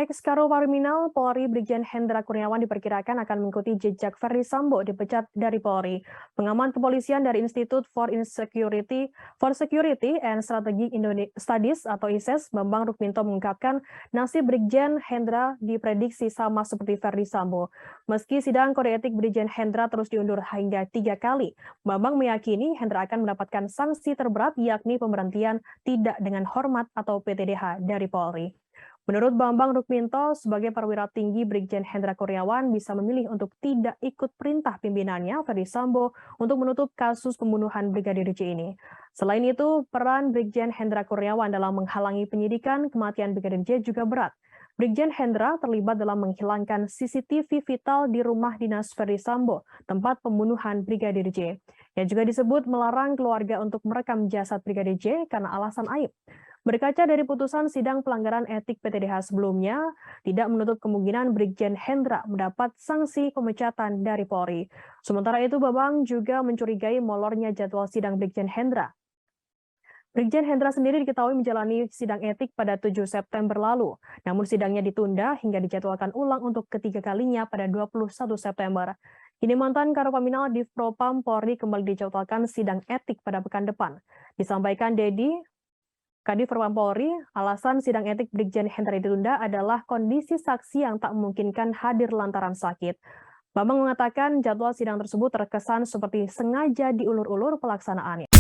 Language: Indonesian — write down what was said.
Ex-Karopaminal Polri Brigjen Hendra Kurniawan diperkirakan akan mengikuti jejak Verdi Sambo dipecat dari Polri. Pengamat kepolisian dari Institute for Security and Strategic Studies atau ISES, Bambang Rukminto mengungkapkan nasib Brigjen Hendra diprediksi sama seperti Verdi Sambo. Meski sidang kode etik Brigjen Hendra terus diundur hingga 3 kali, Bambang meyakini Hendra akan mendapatkan sanksi terberat yakni pemberhentian tidak dengan hormat atau PTDH dari Polri. Menurut Bambang Rukminto, sebagai perwira tinggi Brigjen Hendra Kurniawan bisa memilih untuk tidak ikut perintah pimpinannya, Verdi Sambo, untuk menutup kasus pembunuhan Brigadir J ini. Selain itu, peran Brigjen Hendra Kurniawan dalam menghalangi penyidikan kematian Brigadir J juga berat. Brigjen Hendra terlibat dalam menghilangkan CCTV vital di rumah dinas Verdi Sambo, tempat pembunuhan Brigadir J. Yang juga disebut melarang keluarga untuk merekam jasad Brigadir J karena alasan aib. Berkaca dari putusan sidang pelanggaran etik PTDH sebelumnya, tidak menutup kemungkinan Brigjen Hendra mendapat sanksi pemecatan dari Polri. Sementara itu, Bambang juga mencurigai molornya jadwal sidang Brigjen Hendra. Brigjen Hendra sendiri diketahui menjalani sidang etik pada 7 September lalu, namun sidangnya ditunda hingga dijadwalkan ulang untuk ketiga kalinya pada 21 September. Kini mantan Karopaminal Divpropam Polri kembali dijadwalkan sidang etik pada pekan depan. Disampaikan Dedi, Kadif Propam Polri, alasan sidang etik Brigjen Hendra ditunda adalah kondisi saksi yang tak memungkinkan hadir lantaran sakit. Bambang mengatakan jadwal sidang tersebut terkesan seperti sengaja diulur-ulur pelaksanaannya.